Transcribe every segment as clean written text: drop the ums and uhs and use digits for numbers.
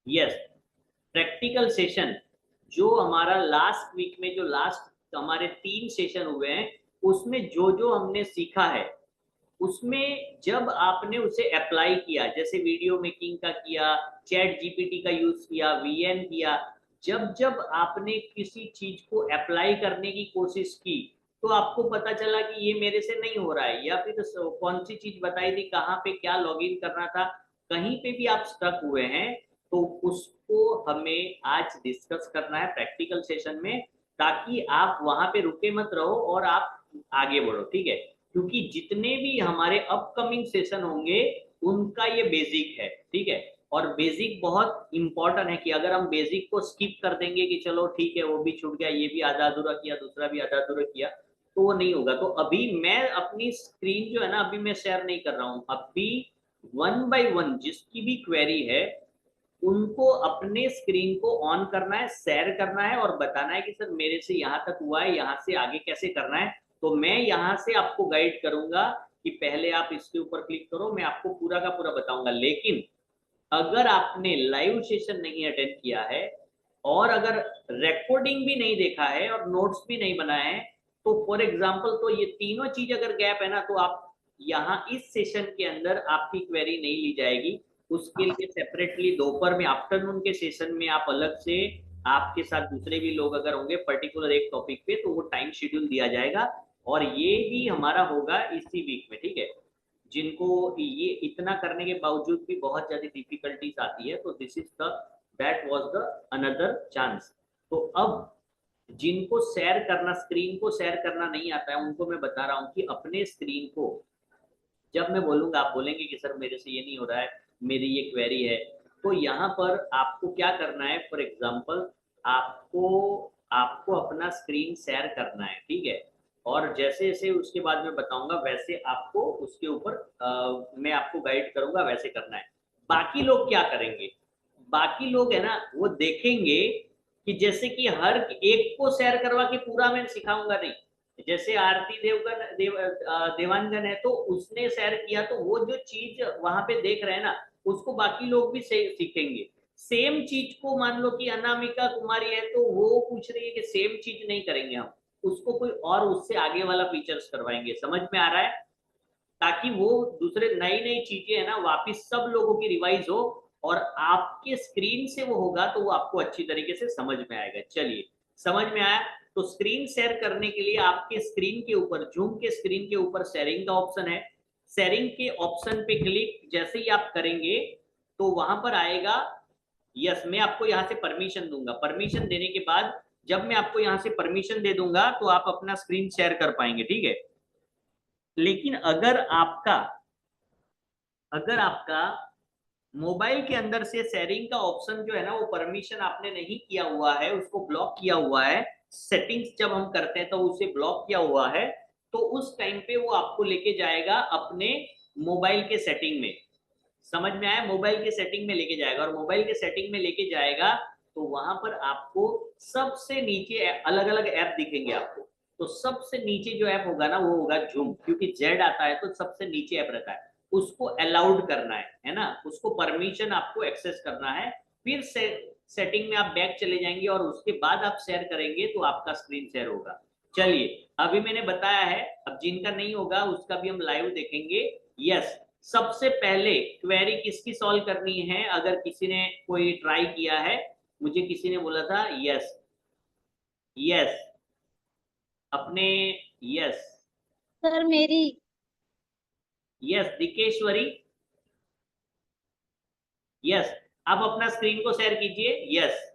Yes, practical session जो हमारा last week में, जो लास्ट हमारे 3 सेशन हुए हैं, उसमें जो जो हमने सीखा है, उसमें जब आपने उसे अप्लाई किया, जैसे वीडियो मेकिंग का किया, चैट जीपीटी का यूज किया, वीएन किया, जब जब आपने किसी चीज को अप्लाई करने की कोशिश की, तो आपको पता चला कि ये मेरे से नहीं हो रहा है, या फिर कौन सी चीज बताई थी, कहाँ पे क्या लॉगिन करना था, कहीं पे भी आप स्टक हुए हैं, तो उसको हमें आज डिस्कस करना है प्रैक्टिकल सेशन में, ताकि आप वहां पे रुके मत रहो और आप आगे बढ़ो, ठीक है। क्योंकि जितने भी हमारे अपकमिंग सेशन होंगे, उनका ये बेसिक है, ठीक है। और बेसिक बहुत इंपॉर्टेंट है कि अगर हम बेसिक को स्किप कर देंगे कि चलो ठीक है वो भी छूट गया, ये भी आधा अधूरा किया, दूसरा भी आधा अधूरा किया, तो वो नहीं होगा। तो अभी मैं अपनी स्क्रीन जो है ना, अभी मैं शेयर नहीं कर रहा हूँ, अभी वन बाय वन जिसकी भी क्वेरी है, उनको अपने स्क्रीन को ऑन करना है, शेयर करना है और बताना है कि सर मेरे से यहाँ तक हुआ है, यहाँ से आगे कैसे करना है। तो मैं यहाँ से आपको गाइड करूंगा कि पहले आप इसके ऊपर क्लिक करो, मैं आपको पूरा का पूरा बताऊंगा। लेकिन अगर आपने लाइव सेशन नहीं अटेंड किया है, और अगर रिकॉर्डिंग भी नहीं देखा है और नोट्स भी नहीं बनाए हैं, तो फॉर एग्जाम्पल, तो ये तीनों चीज अगर गैप है ना, तो आप यहाँ इस सेशन के अंदर आपकी क्वेरी नहीं ली जाएगी। उसके लिए सेपरेटली दोपहर में, आफ्टरनून के सेशन में आप अलग से, आपके साथ दूसरे भी लोग अगर होंगे पर्टिकुलर एक टॉपिक पे, तो वो टाइम शेड्यूल दिया जाएगा। और ये भी हमारा होगा इसी वीक में, ठीक है। जिनको ये इतना करने के बावजूद भी बहुत ज्यादा डिफिकल्टीज आती है, तो this is the, that was the another chance. तो अब जिनको शेयर करना, स्क्रीन को शेयर करना नहीं आता है, उनको मैं बता रहा हूँ कि अपने स्क्रीन को, जब मैं बोलूंगा आप बोलेंगे कि सर मेरे से ये नहीं हो रहा है, मेरी ये क्वेरी है, तो यहाँ पर आपको क्या करना है, फॉर एग्जाम्पल आपको आपको अपना स्क्रीन शेयर करना है, ठीक है। और जैसे जैसे उसके बाद मैं बताऊंगा, वैसे आपको उसके ऊपर मैं आपको गाइड करूंगा, वैसे करना है। बाकी लोग क्या करेंगे, बाकी लोग है ना, वो देखेंगे कि जैसे कि हर एक को शेयर करवा के पूरा मैं सिखाऊंगा नहीं। जैसे आरती देवांगन है, तो उसने शेयर किया, तो वो जो चीज वहां पे देख रहे हैं ना, उसको बाकी लोग भी सीखेंगे। सेम चीज को मान लो कि अनामिका कुमारी है, तो वो पूछ रही है कि सेम चीज नहीं करेंगे हम, उसको कोई और उससे आगे वाला फीचर्स करवाएंगे, समझ में आ रहा है। ताकि वो दूसरे नई नई चीजें है ना, वापिस सब लोगों की रिवाइज हो, और आपके स्क्रीन से वो होगा, तो वो आपको अच्छी तरीके से समझ में आएगा। चलिए, समझ में आया। तो स्क्रीन शेयर करने के लिए आपके स्क्रीन के ऊपर, जूम के स्क्रीन के ऊपर शेयरिंग का ऑप्शन है। शेयरिंग के ऑप्शन पे क्लिक जैसे ही आप करेंगे, तो वहां पर आएगा, यस, मैं आपको यहाँ से परमिशन दूंगा। परमिशन देने के बाद, जब मैं आपको यहाँ से परमिशन दे दूंगा, तो आप अपना स्क्रीन शेयर कर पाएंगे, ठीक है। लेकिन अगर आपका मोबाइल के अंदर से शेयरिंग का ऑप्शन जो है ना, वो परमिशन आपने नहीं किया हुआ है, उसको ब्लॉक किया हुआ है, सेटिंग्स जब हम करते हैं तो उसे ब्लॉक किया हुआ है, तो उस टाइम पे वो आपको लेके जाएगा अपने मोबाइल के सेटिंग में। समझ में आया, मोबाइल के सेटिंग में लेके जाएगा, और मोबाइल के सेटिंग में लेके जाएगा, तो वहां पर आपको सबसे नीचे अलग अलग ऐप दिखेंगे आपको। तो सबसे नीचे जो ऐप होगा ना, वो होगा जूम, क्योंकि जेड आता है तो सबसे नीचे ऐप रहता है। उसको अलाउड करना है ना, उसको परमिशन आपको एक्सेस करना है। फिर सेटिंग में आप बैक चले जाएंगे, और उसके बाद आप शेयर करेंगे, तो आपका स्क्रीन शेयर होगा। चलिए, अभी मैंने बताया है, अब जिनका नहीं होगा उसका भी हम लाइव देखेंगे। यस, सबसे पहले क्वेरी किसकी सॉल्व करनी है, अगर किसी ने कोई ट्राई किया है, मुझे किसी ने बोला था, यस, यस, अपने, यस, सर मेरी। यस दिकेश्वरी, यस, आप अपना स्क्रीन को शेयर कीजिए। यस,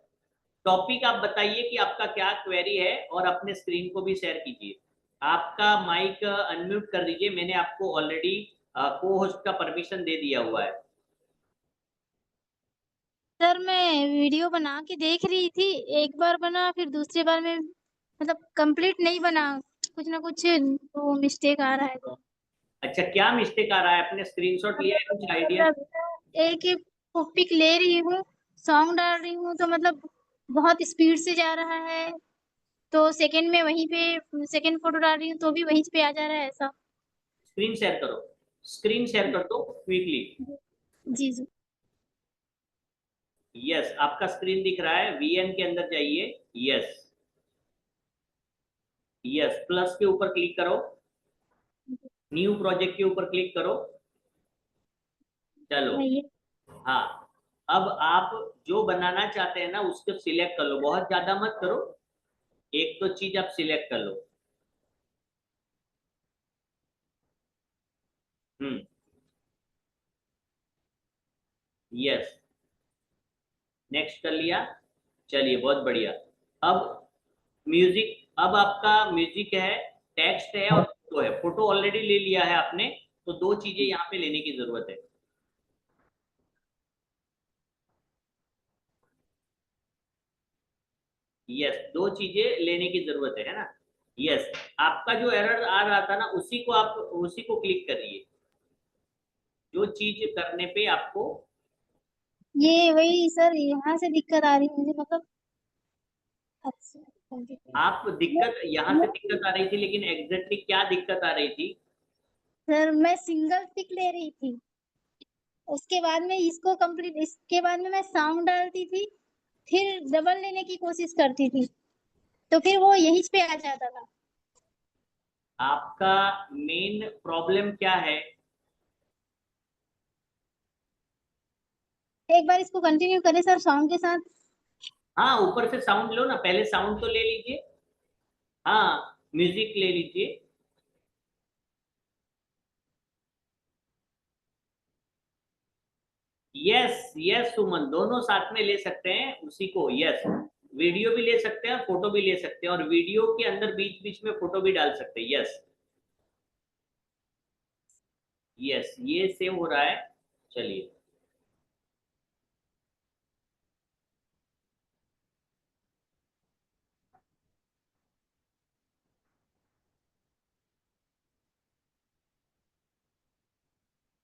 टॉपिक आप बताइए कि आपका क्या क्वेरी है, और अपने स्क्रीन को भी शेयर कीजिए। आपका माइक अनम्यूट कर दीजिए, मैंने आपको ऑलरेडी को होस्ट का परमिशन दे दिया हुआ है। सर मैं वीडियो बना के देख रही थी, एक बार बना फिर दूसरी बार में मतलब कंप्लीट नहीं बना, कुछ ना कुछ वो मिस्टेक आ रहा है तो। अच्छा, क्या मिस्टेक आ रहा है, अपने स्क्रीनशॉट लिया है, कुछ आइडिया? मतलब एक ही पिक ले रही हूँ, सॉन्ग डाल रही हूँ तो मतलब बहुत स्पीड से जा रहा है, तो सेकंड में वहीं पे सेकंड फोटो डाल रही हूँ तो भी वहीं पे आ जा रहा है ऐसा। स्क्रीन शेयर करो, स्क्रीन शेयर कर दो क्विकली। जी जी। यस, आपका स्क्रीन दिख रहा है, वीएन के अंदर जाइए। यस, यस, प्लस के ऊपर क्लिक करो, न्यू प्रोजेक्ट के ऊपर क्लिक करो। चलो, मैं ये हाँ, अब आप जो बनाना चाहते हैं ना उसको सिलेक्ट कर लो, बहुत ज्यादा मत करो, एक तो चीज आप सिलेक्ट कर लो। हम्म। यस, नेक्स्ट कर लिया। चलिए, बहुत बढ़िया। अब म्यूजिक, अब आपका म्यूजिक है, टेक्स्ट है और फोटो है। फोटो ऑलरेडी ले लिया है आपने, तो दो चीजें यहाँ पे लेने की जरूरत है। यस, दो चीजें लेने की जरूरत है ना। यस, आपका जो एरर आ रहा था ना उसी को आप उसी को क्लिक करिए, जो चीज करने पे आपको। ये वही सर, यहाँ से दिक्कत आ रही है मुझे, मतलब अच्छा आप दिक्कत यहाँ से दिक्कत आ रही थी, लेकिन एग्जैक्टली क्या दिक्कत आ रही थी? सर मैं सिंगल टिक ले रही थी, उसके बाद में इसको कंप्लीट, इसके बाद में मैं सॉन्ग डालती थी, फिर डबल लेने की कोशिश करती थी, तो फिर वो यहीं पे आ जाता था। आपका मेन प्रॉब्लम क्या है? एक बार इसको कंटिन्यू करें सर सॉन्ग के साथ। हाँ, ऊपर से साउंड लो ना, पहले साउंड तो ले लीजिए। हाँ, म्यूजिक ले लीजिए। यस, यस सुमन, दोनों साथ में ले सकते हैं उसी को। यस, वीडियो भी ले सकते हैं, फोटो भी ले सकते हैं, और वीडियो के अंदर बीच बीच में फोटो भी डाल सकते हैं। यस, यस, ये सेव हो रहा है। चलिए,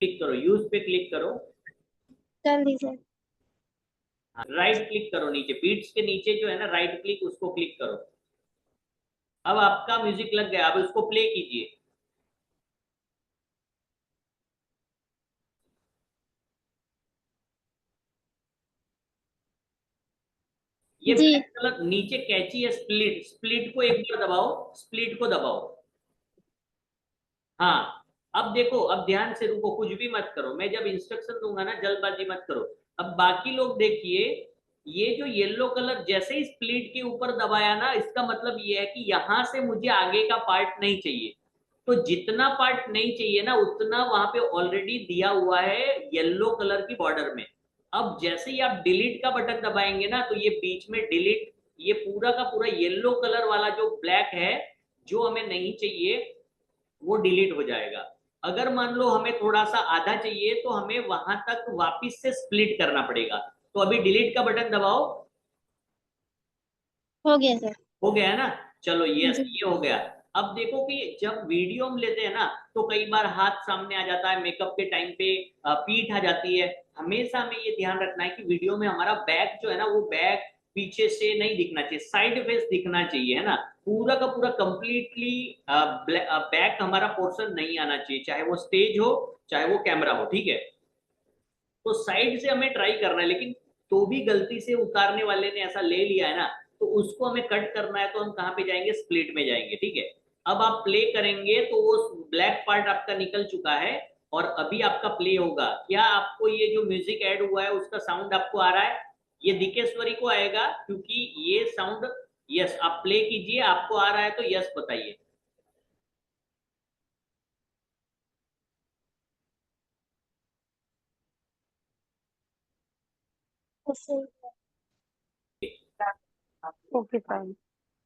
क्लिक करो, यूज पे क्लिक करो। कर दी सर। राइट क्लिक करो नीचे, बीट्स के नीचे जो है ना राइट क्लिक, उसको क्लिक करो। अब आपका म्यूजिक लग गया, अब उसको प्ले कीजिए। ये जी। ब्लैक कलर नीचे कैची है, स्प्लिट, स्प्लिट को एक बार दबाओ, स्प्लिट को दबाओ। हाँ, अब देखो, अब ध्यान से रुको, कुछ भी मत करो, मैं जब इंस्ट्रक्शन दूंगा ना जल्दबाजी मत करो। अब बाकी लोग देखिए, ये जो येलो कलर जैसे ही स्प्लिट के ऊपर दबाया ना, इसका मतलब ये है कि यहां से मुझे आगे का पार्ट नहीं चाहिए। तो जितना पार्ट नहीं चाहिए ना उतना वहां पे ऑलरेडी दिया हुआ है येलो कलर की बॉर्डर में। अब जैसे ही आप डिलीट का बटन दबाएंगे ना, तो ये बीच में डिलीट, ये पूरा का पूरा येलो कलर वाला जो ब्लैक है, जो हमें नहीं चाहिए, वो डिलीट हो जाएगा। अगर मान लो हमें थोड़ा सा आधा चाहिए, तो हमें वहां तक वापस से स्प्लिट करना पड़ेगा। तो अभी डिलीट का बटन दबाओ। हो गया सर। हो गया है ना? चलो, यस, जी। ये हो गया। अब देखो कि जब वीडियो हम लेते हैं ना, तो कई बार हाथ सामने आ जाता है, मेकअप के टाइम पे पीठ आ जाती है। हमेशा हमें ये ध्यान रखना है कि वीडियो में हमारा बैक जो है ना, वो बैक पीछे से नहीं दिखना चाहिए, साइड फेस दिखना चाहिए, है ना। पूरा का पूरा कंप्लीटली बैक हमारा पोर्शन नहीं आना चाहिए, चाहे वो स्टेज हो, चाहे वो कैमरा हो, ठीक है। तो साइड से हमें ट्राई करना है, लेकिन तो भी गलती से उतारने वाले ने ऐसा ले लिया है ना, तो उसको हमें कट करना है। तो हम कहाँ पे जाएंगे? स्प्लिट में जाएंगे, ठीक है। अब आप प्ले करेंगे तो वो ब्लैक पार्ट आपका निकल चुका है, और अभी आपका प्ले होगा। क्या आपको ये जो म्यूजिक ऐड हुआ है उसका साउंड आपको आ रहा है? ये दिकेश्वरी को आएगा, क्योंकि ये साउंड। यस, आप प्ले कीजिए, आपको आ रहा है तो यस बताइए। Okay fine.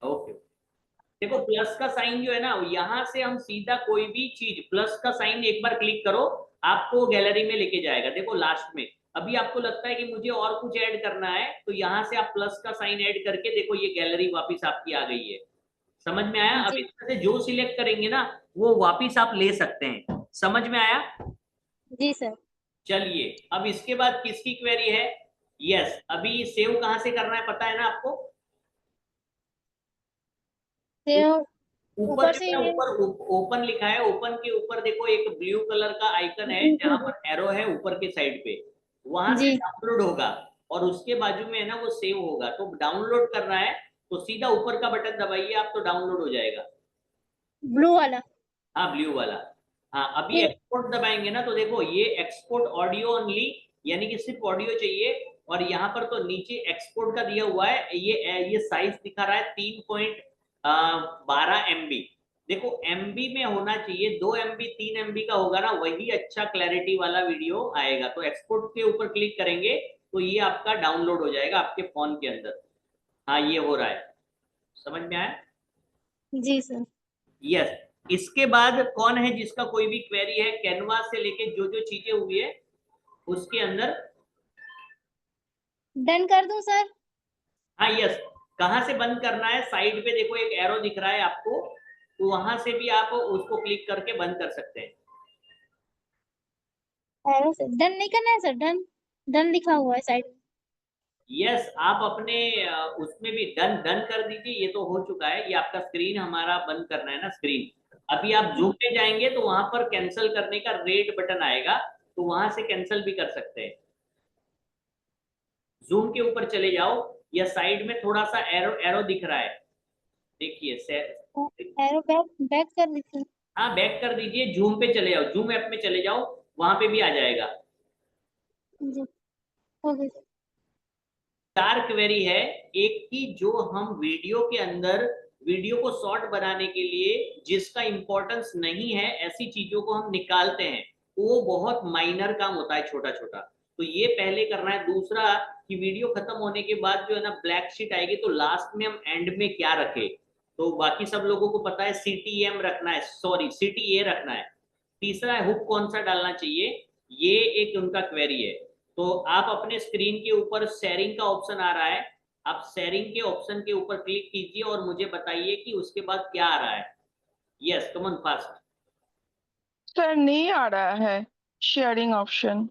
ओके। देखो, प्लस का साइन जो है ना, यहां से हम सीधा कोई भी चीज, प्लस का साइन एक बार क्लिक करो, आपको गैलरी में लेके जाएगा। देखो लास्ट में, अभी आपको लगता है कि मुझे और कुछ ऐड करना है, तो यहां से आप प्लस का साइन ऐड करके देखो, ये गैलरी वापस आपकी आ गई है। समझ में आया? अब जी। इसमें से जो सिलेक्ट करेंगे ना, वो वापस आप ले सकते हैं। समझ में आया? जी सर। चलिए, अब इसके बाद किसकी क्वेरी है? यस, अभी सेव कहां से करना है पता है ना आपको? तो ऊपर ऊपर जो से है ना, ऊपर ओपन लिखा है, ओपन के ऊपर देखो एक ब्लू कलर का आइकन है, जहां पर एरो है ऊपर के साइड पे, वहां से जी। डाउनलोड होगा। और उसके बाजू में है ना वो सेव होगा। तो डाउनलोड करना है तो सीधा ऊपर का बटन दबाइए आप, तो डाउनलोड हो जाएगा। ब्लू वाला। हाँ ब्लू वाला। हाँ अभी फिर एक्सपोर्ट दबाएंगे ना तो देखो ये एक्सपोर्ट ऑडियो ओनली, यानी कि सिर्फ ऑडियो चाहिए। और यहाँ पर तो नीचे एक्सपोर्ट का दिया हुआ है, ये साइज दिखा रहा है 3.12 MB। देखो एमबी में होना चाहिए, 2 MB 3 MB का होगा ना, वही अच्छा क्लैरिटी वाला वीडियो आएगा। तो एक्सपोर्ट के ऊपर क्लिक करेंगे तो ये आपका डाउनलोड हो जाएगा आपके फोन के अंदर। हाँ ये हो रहा है, समझ में आया? जी सर। यस। इसके बाद कौन है जिसका कोई भी क्वेरी है कैनवा से लेके जो जो चीजें हुई है उसके अंदर? डन कर दूं सर? हाँ यस। कहाँ से बंद करना है? साइड पे देखो एक एरो दिख रहा है आपको, तो वहां से भी आप उसको क्लिक करके बंद कर सकते हैं। एरो से डन नहीं करना है सर? डन, डन लिखा हुआ है साइड में। यस आप अपने उसमें भी डन डन कर दीजिए। ये तो हो चुका है, ये आपका स्क्रीन हमारा बंद करना है ना स्क्रीन। अभी आप जूम पे जाएंगे तो वहां पर कैंसिल करने का रेड बटन आएगा, तो वहां से कैंसिल भी कर सकते हैं। जूम के ऊपर चले जाओ, या साइड में थोड़ा सा एरो एरो दिख रहा है, देखिए एरो बैक बैक कर दीजिए। हाँ बैक कर दीजिए, जूम पे चले जाओ, जूम ऐप में चले जाओ, वहां पे भी आ जाएगा। जी ओके सर। 4 क्वेरी है। एक की जो हम वीडियो के अंदर वीडियो को शॉर्ट बनाने के लिए जिसका इंपॉर्टेंस नहीं है ऐसी चीजों को हम निकालते हैं, वो बहुत माइनर काम होता है, छोटा छोटा। तो ये पहले करना है। दूसरा कि वीडियो खत्म होने के बाद जो है ना ब्लैक शीट आएगी, तो लास्ट में हम एंड में क्या रखें? तो बाकी सब लोगों को पता है CTM रखना है, सॉरी CTA रखना है। तीसरा है हुक कौन सा डालना चाहिए, ये एक उनका क्वेरी है। तो आप अपने स्क्रीन के ऊपर शेयरिंग का ऑप्शन आ रहा है, आप शेयरिंग के ऑप्शन के ऊपर क्लिक कीजिए और मुझे बताइए कि उसके बाद क्या आ रहा है। Yes come on fast. Sir नहीं आ रहा है शेयरिंग ऑप्शन।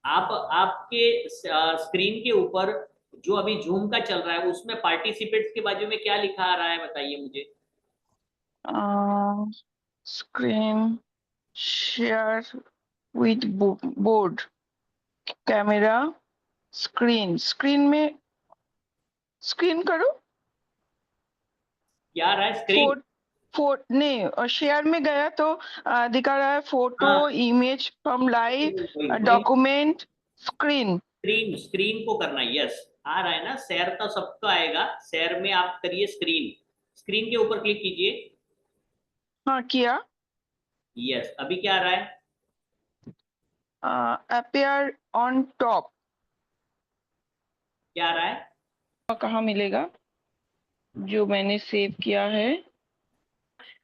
आप आपके स्क्रीन के ऊपर जो अभी जूम का चल रहा है उसमें पार्टिसिपेट्स के बाजू में क्या लिखा आ रहा है बताइए मुझे। Screen share with board camera screen screen में स्क्रीन करो क्या आ रहा है स्क्रीन? नहीं और शेयर में गया तो दिखा रहा है फोटो हाँ इमेज फ्रॉम लाइव वही डॉक्यूमेंट स्क्रीन। स्क्रीन, स्क्रीन को करना है। यस आ रहा है ना, शेयर तो सबका आएगा, शेयर में आप करिए स्क्रीन, स्क्रीन के ऊपर क्लिक कीजिए। हाँ किया। यस अभी क्या आ रहा है? अपियर ऑन टॉप क्या आ रहा है? कहाँ मिलेगा? जो मैंने सेव किया है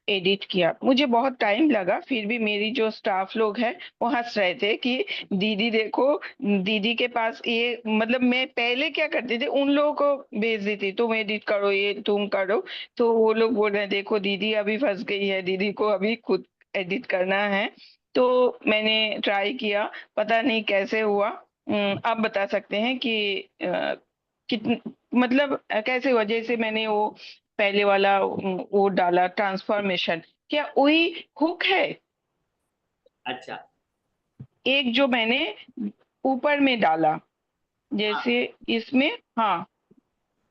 एडिट किया, मुझे बहुत टाइम लगा, फिर भी मेरी जो स्टाफ लोग हैं वो हंस रहे थे कि दीदी देखो, दीदी के पास ये मतलब मैं पहले क्या करती थी उन लोगों को भेज देती तुम एडिट करो ये तुम करो, तो वो लोग बोल रहे देखो दीदी अभी फंस गई है, दीदी को अभी खुद एडिट करना है। तो मैंने ट्राई किया, पता नहीं कैसे हुआ। आप बता सकते हैं कि कितन मतलब कैसे हुआ? जैसे मैंने वो पहले वाला वो डाला ट्रांसफॉर्मेशन, क्या वही हुक है? अच्छा एक जो मैंने ऊपर में डाला हाँ जैसे इसमें, हाँ,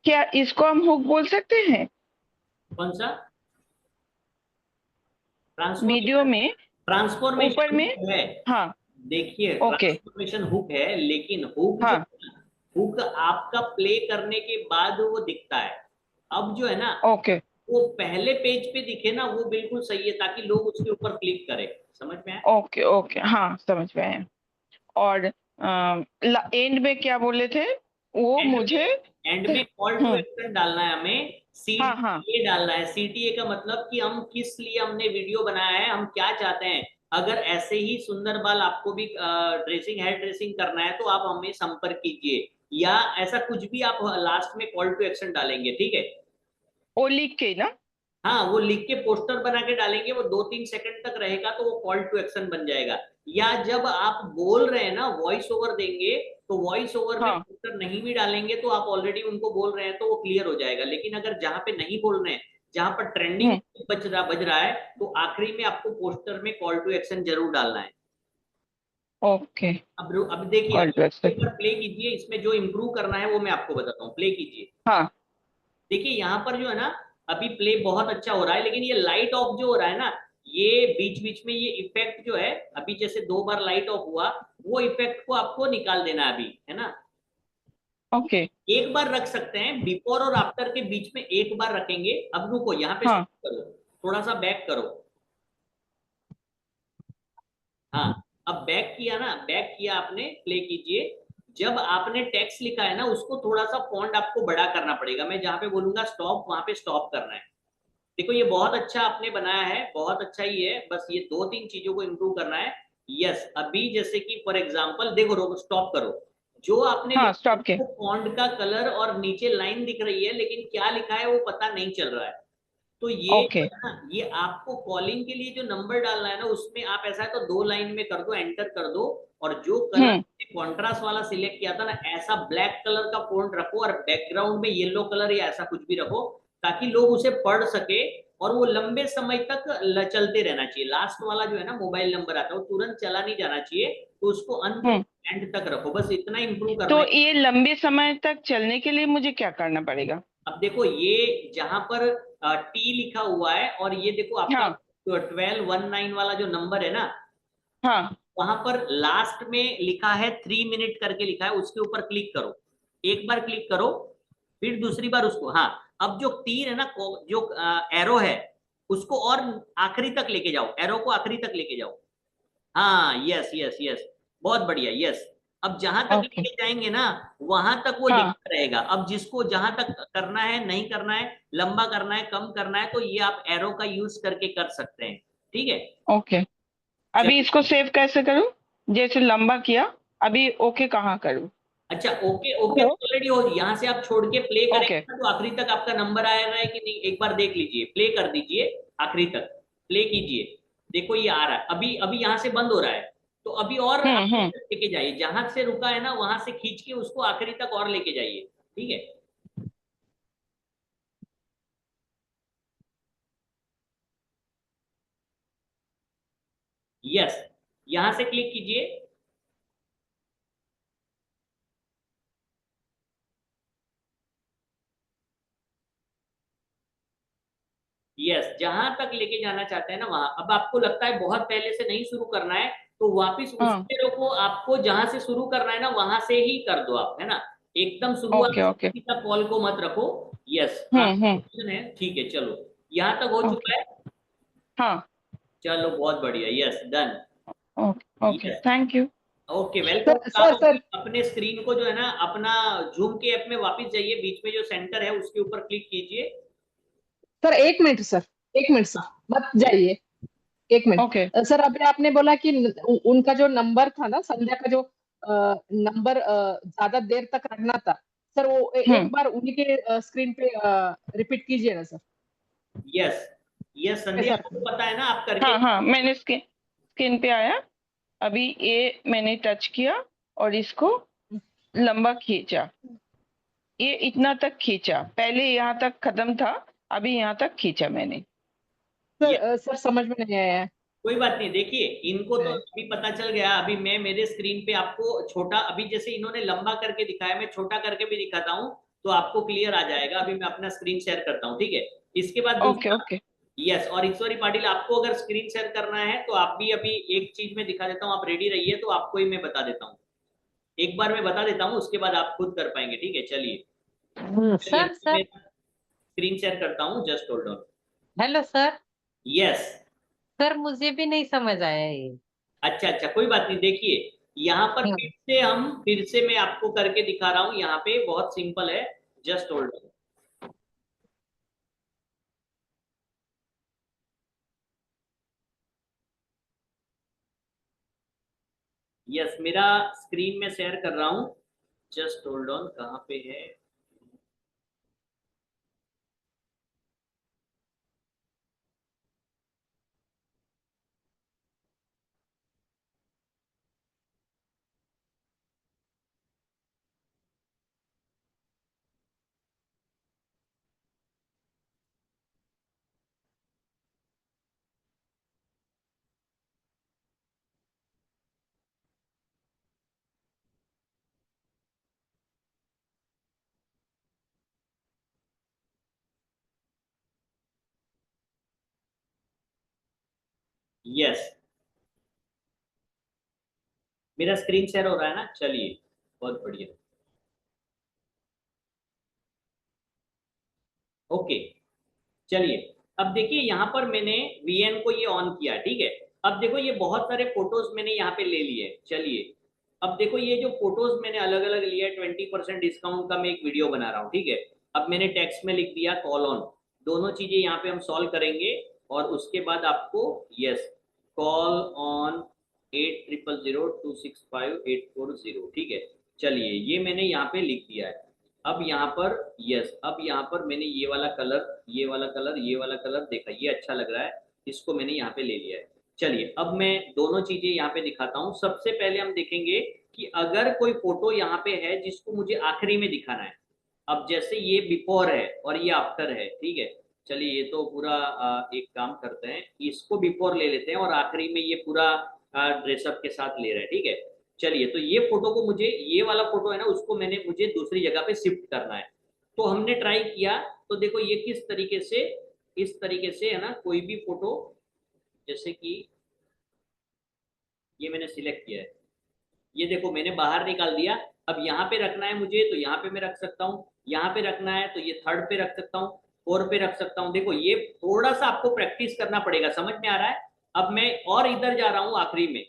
क्या इसको हम हुक बोल सकते हैं? कौन सा वीडियो ट्रांसफॉर्मेशन? में ऊपर ट्रांसफॉर्मेशन में, हुक है। हाँ। देखिए ओके। ट्रांसफॉर्मेशन हुक है, लेकिन हुक जो हाँ। हुक आपका प्ले करने के बाद वो दिखता है। अब जो है ना ओके। वो पहले पेज पे दिखे ना, वो बिल्कुल सही है ताकि लोग उसके ऊपर क्लिक करें। समझ में आया? ओके ओके हाँ समझ में आया। और एंड में क्या बोले थे वो एंड मुझे? में एंड में कॉल टू हम्म। एक्शन डालना है हमें। हाँ हाँ। CTA डालना है। CTA का मतलब कि हम किस लिए हमने वीडियो बनाया है, हम क्या चाहते हैं। अगर ऐसे ही सुंदर बाल आपको भी ड्रेसिंग हेयर ड्रेसिंग करना है तो आप हमें संपर्क कीजिए, या ऐसा कुछ भी आप लास्ट में कॉल टू एक्शन डालेंगे, ठीक है? वो लिख के ना? हाँ वो लिख के पोस्टर बना के डालेंगे, वो 2-3 सेकंड तक रहेगा तो वो कॉल टू एक्शन बन जाएगा। या जब आप बोल रहे हैं ना वॉइस ओवर देंगे, तो वॉइस ओवर में हाँ। पोस्टर नहीं भी डालेंगे तो आप ऑलरेडी उनको बोल रहे हैं तो वो क्लियर हो जाएगा। लेकिन अगर जहां पे नहीं बोल रहे हैं, जहां पर ट्रेंडिंग हम्म। बज रहा है, तो आखिरी में आपको पोस्टर में कॉल टू एक्शन जरूर डालना है। ओके, अब देखिए, गॉड अब ब्लेस। एक बार प्ले कीजिए, इसमें जो इम्प्रूव करना है वो मैं आपको बताता हूँ, प्ले कीजिए। हाँ देखिए यहाँ पर जो है ना, अभी प्ले बहुत अच्छा हो रहा है, लेकिन ये लाइट ऑफ जो हो रहा है ना, ये बीच बीच में ये इफेक्ट जो है, अभी जैसे 2 बार लाइट ऑफ हुआ, वो इफेक्ट को आपको निकाल देना है अभी, है ना। ओके। एक बार रख सकते हैं, बिफोर और आफ्टर के बीच में एक बार रखेंगे। अब रुको, यहाँ पे हाँ स्टॉप करो, थोड़ा सा बैक करो। हाँ, अब बैक किया ना, बैक किया आपने, प्ले कीजिए। जब आपने टेक्स्ट लिखा है ना, उसको थोड़ा सा फॉन्ट आपको बड़ा करना पड़ेगा। मैं जहां पे बोलूंगा स्टॉप, वहां पे स्टॉप करना है। देखो ये बहुत अच्छा आपने बनाया है, बहुत अच्छा ही है, बस ये 2-3 चीजों को इम्प्रूव करना है। यस, अभी जैसे कि फॉर एग्जांपल देखो, रोको, स्टॉप करो। जो आपने हाँ, लिखा है, स्टॉप के। वो फॉन्ट का कलर और नीचे लाइन दिख रही है, लेकिन क्या लिखा है वो पता नहीं चल रहा है। तो ये जो ओके। है ना, ये आपको कॉलिंग के लिए जो नंबर डालना है ना, उसमें आप ऐसा है तो 2 लाइन में कर दो, एंटर कर दो। और जो कलर हम्म। कॉन्ट्रास्ट वाला सिलेक्ट किया था ना, ऐसा ब्लैक कलर का फॉन्ट रखो, और बैकग्राउंड में येलो कलर या ऐसा कुछ भी रखो, ताकि लोग उसे पढ़ सके। और वो लंबे समय तक चलते रहना चाहिए। लास्ट वाला जो है ना मोबाइल नंबर आता है, वो तुरंत चला नहीं जाना चाहिए, तो उसको अंत हम्म। एंड तक रखो, बस इतना इंप्रूव करना तो है। ये लंबे समय तक चलने के लिए मुझे क्या करना पड़ेगा? अब देखो, ये जहां पर टी लिखा हुआ है, और ये देखो आपका हाँ 1219 वाला जो नंबर है ना, हाँ। वहां पर लास्ट में लिखा है 3 मिनट करके लिखा है, उसके ऊपर क्लिक करो। एक बार क्लिक करो, फिर दूसरी बार उसको, हाँ। अब जो तीर है ना, जो एरो है, उसको और आखिरी तक लेके जाओ, एरो को आखिरी तक लेके जाओ। हाँ, यस यस यस, बहुत बढ़िया, यस। अब जहां तक ओके। लेके जाएंगे ना, वहां तक वो हाँ। लिखा रहेगा। अब जिसको जहां तक करना है, नहीं करना है, लंबा करना है, कम करना है, तो ये आप एरो का यूज करके कर सकते हैं। ठीक है, ओके। अभी चलो। इसको सेव कैसे करूं? जैसे लंबा किया, अभी ओके कहाँ करूं? अच्छा, ओके ओके, हेलो। तो ऑलरेडी हो, यहाँ से आप छोड़ के प्ले ओके। करेंगे ना, तो आखिरी तक आपका नंबर आया है कि नहीं, एक बार देख लीजिए, प्ले कर दीजिए, आखिरी तक प्ले कीजिए। देखो ये आ रहा है, अभी अभी यहाँ से बंद हो रहा है, तो अभी और आखिरी हम्म। तक लेके जाइए, जहां से रुका है ना, वहां से खींच के उसको आखिरी तक और लेके जाइए। ठीक है, यस, यहां से क्लिक कीजिए। यस, जहां तक लेके जाना चाहते हैं ना, वहां। अब आपको लगता है बहुत पहले से नहीं शुरू करना है, तो वापिस हाँ। उसके को आपको जहां से शुरू करना है ना, वहां से ही कर दो आप, है ना। एकदम शुरुआत ओके से ओके। किसी का कॉल को मत रखो। यस, हम्म। आपका है, ठीक है, चलो, यहां तक हो ओके। चुका है। हाँ। चलो, बहुत बढ़िया, yes, done. Okay okay, yes, thank you. Okay, welcome. Sir आप सर सर अपने स्क्रीन को जो है ना, अपना जूम के ऐप में वापस जाइए, बीच में जो सेंटर है उसके ऊपर क्लिक कीजिए। सर, एक मिनट सर, एक मिनट सर, मत जाइए। एक मिनट। ओके। सर, अभी आपने बोला कि उनका जो नंबर था ना, संध्या का जो नंबर ज्यादा देर तक रखना था। सर, वो एक हम्म। बार उन्हीं के स्क्रीन पे रिपीट कीजिए ना सर। यस यस, संध्या, सर। आपको पता है ना, आप करके। हाँ हाँ, मैंने स्क्रीन स्क्रीन पे आया। अभी ये मैंने टच किया और इसको लंबा खींचा। ये इतना तक खींचा, पहले यहाँ तक खत्म था, अभी यहाँ तक खींचा मैंने। यस, सर, समझ में नहीं आया कोई बात नहीं, देखिए इनको तो है। अभी पता चल गया। अभी मैं मेरे स्क्रीन पे आपको छोटा, अभी जैसे इन्होंने लंबा करके दिखाया, मैं छोटा करके भी दिखाता हूँ, तो आपको क्लियर आ जाएगा। अभी मैं अपना स्क्रीन शेयर करता हूँ, ठीक है। इसके बाद ओके दूसरा, ओके। यस, और ईश्वरी पाटिल, आपको अगर स्क्रीन शेयर करना है तो आप भी अभी एक चीज में दिखा देता हूँ, आप रेडी रहिए, तो आपको ही मैं बता देता हूँ। एक बार मैं बता देता हूँ, उसके बाद आप खुद कर पाएंगे, ठीक है, चलिए। चलिए, सर सर। मैं स्क्रीन शेयर करता हूँ, just hold on. Hello sir. Yes, sir, मुझे भी नहीं समझ आया ये। अच्छा अच्छा, कोई बात नहीं, देखिए यहाँ पर हम्म। फिर से मैं आपको करके दिखा रहा हूँ, यहाँ पे बहुत सिंपल है, जस्ट होल्ड। यस, मेरा स्क्रीन में शेयर कर रहा हूँ, जस्ट होल्ड ऑन, कहाँ पे है। यस, मेरा स्क्रीन शेयर हो रहा है ना? चलिए, बहुत बढ़िया। ओके, चलिए, अब देखिए यहाँ पर मैंने VN को ये ऑन किया, ठीक है। अब देखो ये बहुत सारे फोटोज मैंने यहाँ पे ले लिए। चलिए, अब देखो ये जो फोटोज मैंने अलग अलग लिए, 20% डिस्काउंट का मैं एक वीडियो बना रहा हूँ, ठीक है। अब मैंने टेक्स्ट में लिख दिया कॉल ऑन, दोनों चीजें यहाँ पे हम सॉल्व करेंगे और उसके बाद आपको यस, कॉल ऑन 8000265840, ठीक है। चलिए, ये मैंने यहाँ पे लिख दिया है। अब यहाँ पर यस, अब यहाँ पर मैंने ये वाला कलर, ये वाला कलर, ये वाला कलर देखा, ये अच्छा लग रहा है, इसको मैंने यहाँ पे ले लिया है। चलिए, अब मैं दोनों चीजें यहाँ पे दिखाता हूँ। सबसे पहले हम देखेंगे कि अगर कोई फोटो यहाँ पे है जिसको मुझे आखिरी में दिखाना है। अब जैसे ये बिफोर है और ये आफ्टर है, ठीक है। चलिए, ये तो पूरा एक काम करते हैं, इसको बिफोर ले लेते हैं और आखिरी में ये पूरा ड्रेसअप के साथ ले रहे हैं, ठीक है। चलिए, तो ये फोटो को मुझे, ये वाला फोटो है ना, उसको मुझे दूसरी जगह पे शिफ्ट करना है। तो हमने ट्राई किया, तो देखो ये किस तरीके से, इस तरीके से है ना, कोई भी फोटो, जैसे कि ये मैंने सिलेक्ट किया है, ये देखो मैंने बाहर निकाल दिया। अब यहाँ पे रखना है मुझे, तो यहाँ पे मैं रख सकता हूँ, यहाँ पे रखना है तो ये थर्ड पे रख सकता हूँ, फोर पे रख सकता हूँ। देखो ये थोड़ा सा आपको प्रैक्टिस करना पड़ेगा, समझ में आ रहा है? अब मैं और इधर जा रहा हूँ आखिरी में,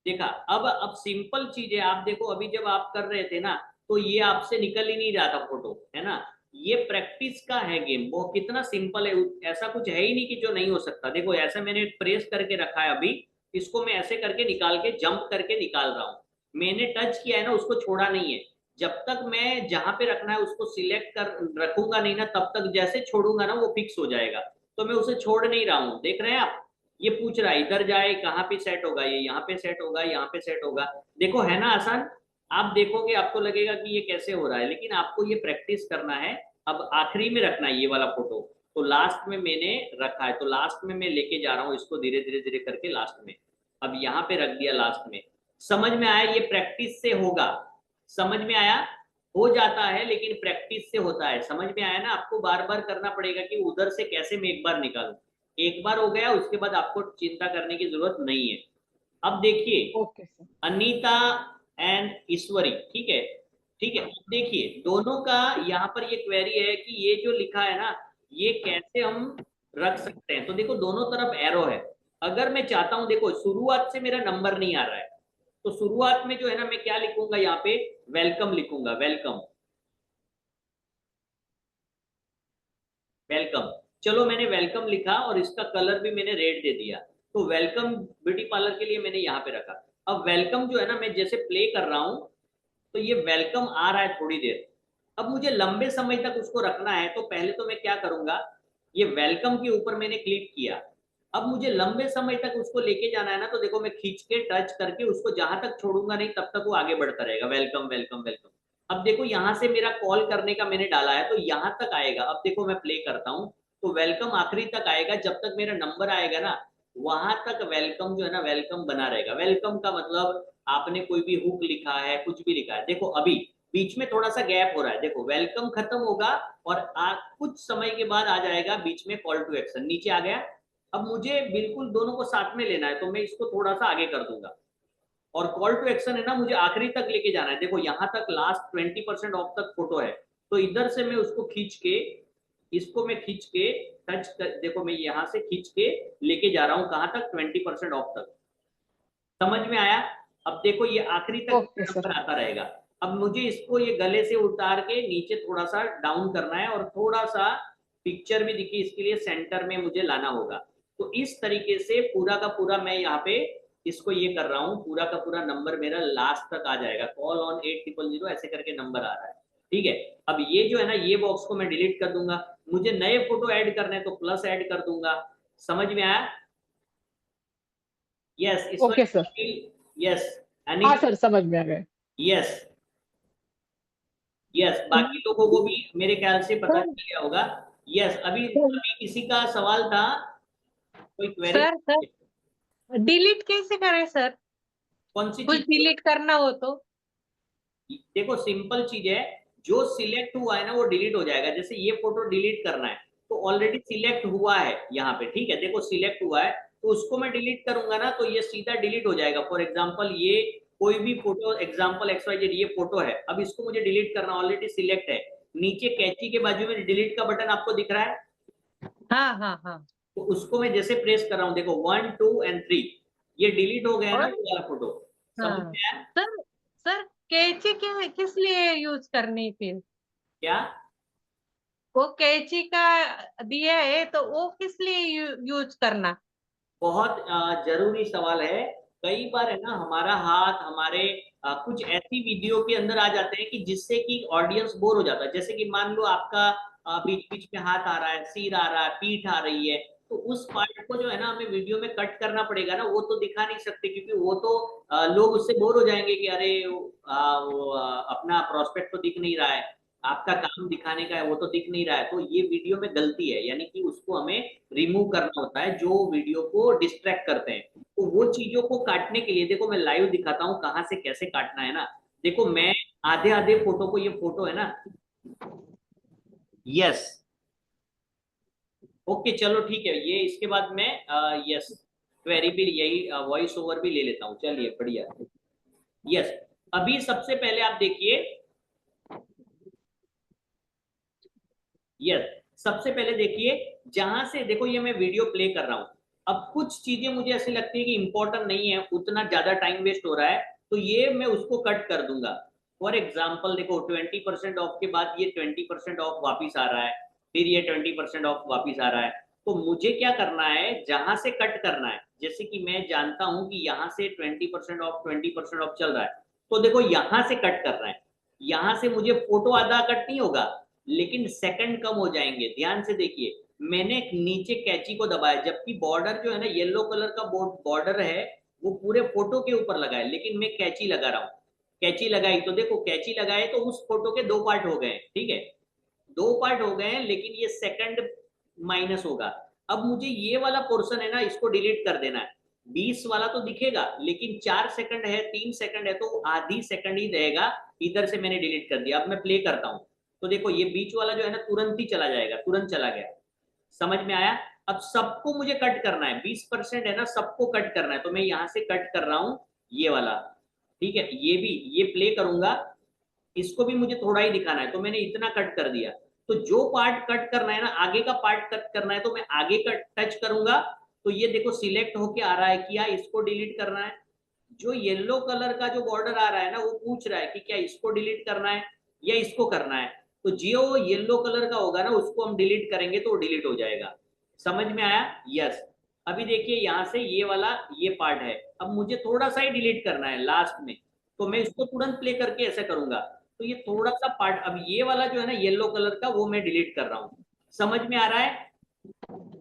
देखा। अब सिंपल चीज है, आप देखो अभी जब आप कर रहे थे ना, तो ये आपसे निकल ही नहीं रहा था फोटो, है ना। ये प्रैक्टिस का है गेम, वो कितना सिंपल है, ऐसा कुछ है ही नहीं कि जो नहीं हो सकता। देखो ऐसा मैंने प्रेस करके रखा है, अभी इसको मैं ऐसे करके निकाल के, जंप करके निकाल रहा हूँ। मैंने टच किया है ना, उसको छोड़ा नहीं है। जब तक मैं जहां पे रखना है उसको सिलेक्ट कर रखूंगा नहीं ना, तब तक जैसे छोड़ूंगा ना वो फिक्स हो जाएगा। तो मैं उसे छोड़ नहीं रहा हूँ, देख रहे हैं आप? ये पूछ रहा है इधर जाए, कहाँ पे सेट होगा, ये यहाँ पे सेट होगा, यहाँ पे सेट होगा। देखो है ना आसान? आप देखोगे आपको लगेगा कि ये कैसे हो रहा है, लेकिन आपको ये प्रैक्टिस करना है। अब आखिरी में रखना है ये वाला फोटो, तो लास्ट में मैंने रखा है, तो लास्ट में मैं लेके जा रहा हूँ इसको धीरे धीरे धीरे करके लास्ट में। अब यहाँ पे रख दिया लास्ट में। समझ में आया? ये प्रैक्टिस से होगा, समझ में आया? हो जाता है लेकिन प्रैक्टिस से होता है, समझ में आया ना? आपको बार बार करना पड़ेगा कि उधर से कैसे मैं एक बार निकालूं। एक बार हो गया, उसके बाद आपको चिंता करने की जरूरत नहीं है। अब देखिए, ओके सर। अनीता एंड ईश्वरी, ठीक है, ठीक है। अब देखिए दोनों का यहाँ पर ये क्वेरी है कि ये जो लिखा है ना, ये कैसे हम रख सकते हैं। तो देखो दोनों तरफ एरो है। अगर मैं चाहता हूं, देखो शुरुआत से मेरा नंबर नहीं आ रहा है, तो शुरुआत में जो है ना, मैं क्या लिखूंगा यहाँ पे, वेलकम लिखूंगा, वेलकम, वेलकम। चलो मैंने वेलकम लिखा और इसका कलर भी मैंने रेड दे दिया। तो वेलकम ब्यूटी पार्लर के लिए मैंने यहाँ पे रखा। अब वेलकम जो है ना, मैं जैसे प्ले कर रहा हूँ तो ये वेलकम आ रहा है थोड़ी देर। अब मुझे लंबे समय तक उसको रखना है, तो पहले तो मैं क्या करूंगा, ये वेलकम के ऊपर मैंने क्लिक किया। अब मुझे लंबे समय तक उसको लेके जाना है ना, तो देखो मैं खींच के टच करके उसको जहां तक छोड़ूंगा नहीं तब तक वो आगे बढ़ता रहेगा, वेलकम वेलकम वेलकम। अब देखो यहां से मेरा कॉल करने का मैंने डाला है, तो यहां तक आएगा। अब देखो मैं प्ले करता हूँ, तो वेलकम आखिरी तक आएगा, जब तक मेरा नंबर आएगा ना वहां तक वेलकम जो है ना, वेलकम बना रहेगा। वेलकम का मतलब आपने कोई भी हुक लिखा है, कुछ भी लिखा है। देखो अभी बीच में थोड़ा सा गैप हो रहा है, देखो वेलकम खत्म होगा और कुछ समय के बाद आ जाएगा बीच में कॉल टू एक्शन, नीचे आ गया। अब मुझे बिल्कुल दोनों को साथ में लेना है, तो मैं इसको थोड़ा सा आगे कर दूंगा। और कॉल टू एक्शन है ना, मुझे आखिरी तक लेके जाना है। देखो यहाँ तक लास्ट 20% ऑफ तक फोटो है, तो इधर से मैं उसको खींच के, इसको मैं खींच के टच कर, देखो मैं यहाँ से खींच के लेके जा रहा हूँ कहाँ तक, 20% ऑफ तक। समझ में आया? अब देखो ये आखिरी तक ओके सर। नंबर आता रहेगा। अब मुझे इसको ये गले से उतार के नीचे थोड़ा सा डाउन करना है, और थोड़ा सा पिक्चर भी दिखे इसके लिए सेंटर में मुझे लाना होगा। तो इस तरीके से पूरा का पूरा मैं यहाँ पे इसको ये कर रहा हूँ, पूरा का पूरा नंबर मेरा लास्ट तक आ जाएगा, कॉल ऑन 8000 ऐसे करके नंबर आ रहा है, ठीक है। अब ये जो है ना, ये बॉक्स को मैं डिलीट कर दूंगा। मुझे नए फोटो ऐड करने, तो प्लस ऐड कर दूंगा। समझ में आया? Yes, okay sir. यस, हाँ सर, समझ में आ गए। यस, यस, बाकी लोगों को भी मेरे ख्याल से पता चल गया होगा। यस, अभी अभी किसी का सवाल था, कोई क्वेरी? सर डिलीट कैसे करें सर? कौन सी कुछ चीज? डिलीट करना हो तो? देखो सिंपल चीज है, जो सिलेक्ट हुआ है ना वो डिलीट हो जाएगा। जैसे ये फोटो डिलीट करना है, तो ऑलरेडी सिलेक्ट हुआ है यहाँ पे, ठीक है। देखो सिलेक्ट हुआ है, तो उसको मैं डिलीट करूंगा ना, तो ये सीधा डिलीट हो जाएगा। फॉर एग्जाम्पल ये कोई भी फोटो, एग्जाम्पल XYZ ये फोटो है, अब इसको मुझे डिलीट करना, ऑलरेडी सिलेक्ट है, नीचे कैची के बाजू में डिलीट का बटन आपको दिख रहा है, हाँ हाँ हाँ। तो उसको मैं जैसे प्रेस कर रहा हूँ, देखो 1 2 और 3 ये डिलीट हो गया ना और वो वाला फोटो। समझ हाँ में आया? सर, सर कैंची किस लिए यूज करनी फिर? क्या? वो कैंची का दिया है तो वो किस लिए यूज करना? बहुत जरूरी सवाल है। कई बार है ना हमारा हाथ हमारे कुछ ऐसी वीडियो के अंदर आ जाते हैं कि जिससे कि ऑडियंस बोर हो जाता है। जैसे कि मान लो आपका बीच बीच में हाथ आ रहा है, सिर आ रहा है, पीठ आ रही है, तो उस पार्ट को जो है ना हमें वीडियो में कट करना पड़ेगा ना, वो तो दिखा नहीं सकते, क्योंकि वो तो लोग उससे बोर हो जाएंगे कि अरे अपना प्रोस्पेक्ट तो दिख नहीं रहा है, आपका काम दिखाने का है वो तो दिख नहीं रहा है, तो ये वीडियो में गलती है, यानी कि उसको हमें रिमूव करना होता है जो वीडियो को डिस्ट्रैक्ट करते हैं। तो वो चीजों को काटने के लिए देखो मैं लाइव दिखाता हूँ कहाँ से कैसे काटना है ना। देखो मैं आधे आधे फोटो को, ये फोटो है ना, यस, ओके चलो ठीक है, ये इसके बाद मैं यस क्वेरी भी यही वॉइस ओवर भी ले लेता हूँ, चलिए बढ़िया। यस, अभी सबसे पहले आप देखिए, यस सबसे पहले देखिए, जहां से देखो ये मैं वीडियो प्ले कर रहा हूं, अब कुछ चीजें मुझे ऐसी लगती है कि इंपॉर्टेंट नहीं है, उतना ज्यादा टाइम वेस्ट हो रहा है, तो ये मैं उसको कट कर दूंगा। फॉर एग्जाम्पल देखो 20% ऑफ के बाद ये 20% ऑफ वापिस आ रहा है, फिर ये 20% ऑफ वापिस आ रहा है, तो मुझे क्या करना है, जहां से कट करना है, जैसे कि मैं जानता हूं कि यहाँ से 20% ऑफ चल रहा है, तो देखो यहां से कट करना है, यहां से मुझे फोटो आधा कट नहीं होगा लेकिन सेकंड कम हो जाएंगे। ध्यान से देखिए, मैंने नीचे कैची को दबाया, जबकि बॉर्डर जो है ना येलो कलर का बॉर्डर है वो पूरे फोटो के ऊपर लगा है, लेकिन मैं कैची लगा रहा हूँ, कैची लगाई तो देखो कैची लगाए तो उस फोटो के दो पार्ट हो गए, ठीक है, दो पार्ट हो गए हैं, लेकिन ये सेकंड माइनस होगा। अब मुझे ये वाला पोर्शन है ना इसको डिलीट कर देना है, 20 वाला तो दिखेगा लेकिन 4 सेकंड है, 3 सेकंड है, तो आधी सेकंड ही रहेगा, इधर से मैंने डिलीट कर दिया। अब मैं प्ले करता हूं तो देखो ये बीच वाला जो है ना तुरंत ही चला जाएगा, तुरंत चला गया। समझ में आया? अब सबको मुझे कट करना है, 20% है ना, सबको कट करना है, तो मैं यहां से कट कर रहा हूं ये वाला, ठीक है, ये भी ये प्ले करूंगा, इसको भी मुझे थोड़ा ही दिखाना है, तो मैंने इतना कट कर दिया। तो जो पार्ट कट करना है ना, आगे का पार्ट कट करना है, तो मैं आगे का टच करूंगा, तो ये देखो सिलेक्ट होके आ रहा है, क्या इसको डिलीट करना है? जो येलो कलर का जो बॉर्डर आ रहा है ना वो पूछ रहा है कि क्या इसको डिलीट करना है या इसको करना है, तो जो येलो कलर का होगा ना उसको हम डिलीट करेंगे तो डिलीट हो जाएगा। समझ में आया? यस। अभी देखिए यहाँ से ये वाला ये पार्ट है, अब मुझे थोड़ा सा ही डिलीट करना है लास्ट में, तो मैं इसको तुरंत प्ले करके ऐसे करूंगा, तो ये थोड़ा सा पार्ट, अब ये वाला जो है ना येलो कलर का वो मैं डिलीट कर रहा हूँ। समझ में आ रहा है?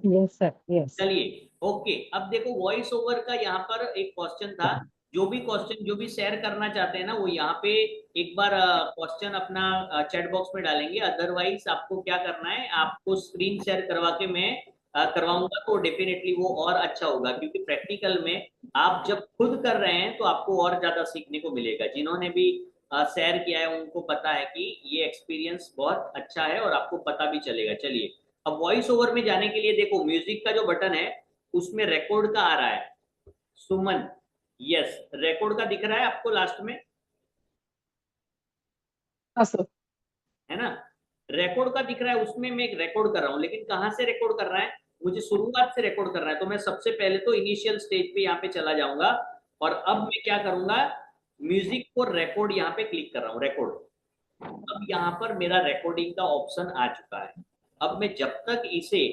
Yes sir, yes. चलिए ओके, अब देखो वॉइस ओवर का यहाँ पर एक क्वेश्चन था, जो भी क्वेश्चन जो भी शेयर करना चाहते हैं ना वो यहाँ पे एक बार क्वेश्चन अपना चैट बॉक्स में डालेंगे, अदरवाइज आपको क्या करना है, आपको स्क्रीन शेयर करवा के मैं करवाऊंगा तो डेफिनेटली वो और अच्छा होगा, क्योंकि प्रैक्टिकल में आप जब खुद कर रहे हैं तो आपको और ज्यादा सीखने को मिलेगा। जिन्होंने भी शेयर किया है उनको पता है कि ये एक्सपीरियंस बहुत अच्छा है और आपको पता भी चलेगा। चलिए अब वॉइस ओवर में जाने के लिए देखो म्यूजिक का जो बटन है उसमें रिकॉर्ड का आ रहा है, सुमन, यस रिकॉर्ड का दिख रहा है आपको लास्ट में, हाँ सर। है ना, रिकॉर्ड का दिख रहा है, उसमें मैं एक रिकॉर्ड कर रहा हूँ, लेकिन कहाँ से रिकॉर्ड कर रहा है, मुझे शुरुआत से रिकॉर्ड करना है, तो मैं सबसे पहले तो इनिशियल स्टेज पे यहाँ पे चला जाऊंगा, और अब मैं क्या करूंगा, म्यूजिक को रिकॉर्ड यहाँ पे क्लिक कर रहा हूँ, रिकॉर्ड। अब यहाँ पर मेरा रिकॉर्डिंग का ऑप्शन आ चुका है। अब मैं जब तक इसे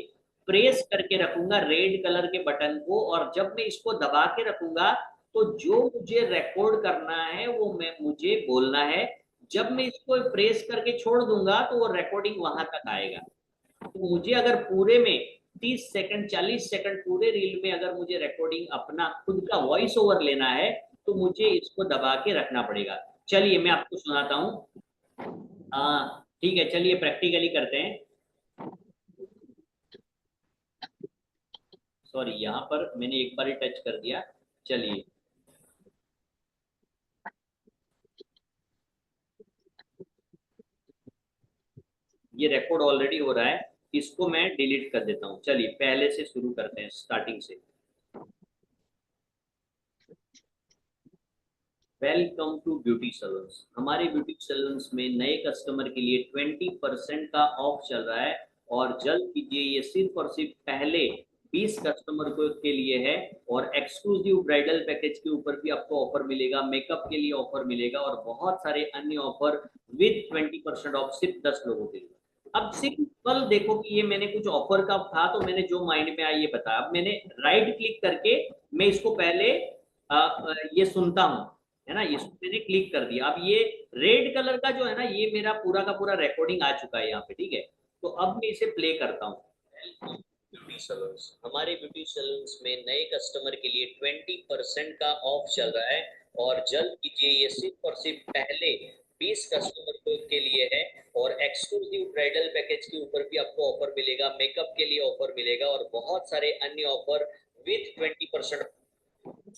प्रेस करके रखूंगा रेड कलर के बटन को, और जब मैं इसको दबा के रखूंगा तो जो मुझे रिकॉर्ड करना है वो मैं मुझे बोलना है, जब मैं इसको प्रेस करके छोड़ दूंगा तो वो रिकॉर्डिंग वहां तक आएगा। तो मुझे अगर पूरे में 30 सेकंड 40 सेकंड पूरे रील में अगर मुझे रिकॉर्डिंग अपना खुद का वॉइस ओवर लेना है तो मुझे इसको दबा के रखना पड़ेगा। चलिए मैं आपको सुनाता हूँ, हाँ ठीक है, चलिए प्रैक्टिकली करते हैं। सॉरी यहाँ पर मैंने एक बार ही टच कर दिया, चलिए ये रिकॉर्ड ऑलरेडी हो रहा है, इसको मैं डिलीट कर देता हूँ। चलिए पहले से शुरू करते हैं, स्टार्टिंग से। Welcome to beauty salons. हमारे ब्यूटी सैलून्स में नए कस्टमर के लिए 20% का ऑफ चल रहा है और जल्द कीजिए, ये सिर्फ और सिर्फ पहले 20 कस्टमर को के लिए है और एक्सक्लूसिव ब्राइडल पैकेज के ऊपर भी आपको ऑफर मिलेगा, मेकअप के लिए ऑफर मिलेगा और बहुत सारे अन्य ऑफर विद 20% ऑफ सिर्फ 10 लोगों के लिए। अब सिंपल देखो कि ये मैंने कुछ ऑफर का था तो मैंने जो माइंड में आया ये बताया। अब मैंने राइट क्लिक करके मैं इसको पहले ये सुनता हूँ, है ना, ये मैंने क्लिक कर दिया। अब ये रेड कलर का जो है ना, ये मेरा पूरा का पूरा रिकॉर्डिंग आ चुका है यहाँ पे, ठीक है। तो अब मैं इसे प्ले करता हूँ। ब्यूटी सैलून्स, हमारे ब्यूटी सैलून्स में नए कस्टमर के लिए 20% का ऑफ चल रहा है और जल्द कीजिए, ये सिर्फ और सिर्फ पहले 20 कस्टमर के लिए है और एक्सक्लूसिव ब्राइडल पैकेज के ऊपर भी आपको ऑफर मिलेगा, मेकअप के लिए ऑफर मिलेगा और बहुत सारे अन्य ऑफर विद 20%।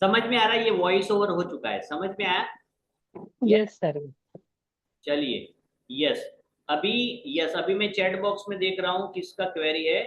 समझ में आ रहा है? ये वॉइस ओवर हो चुका है, समझ में आया? Yes sir. चलिए, यस अभी मैं चैट बॉक्स में देख रहा हूँ किसका क्वेरी है।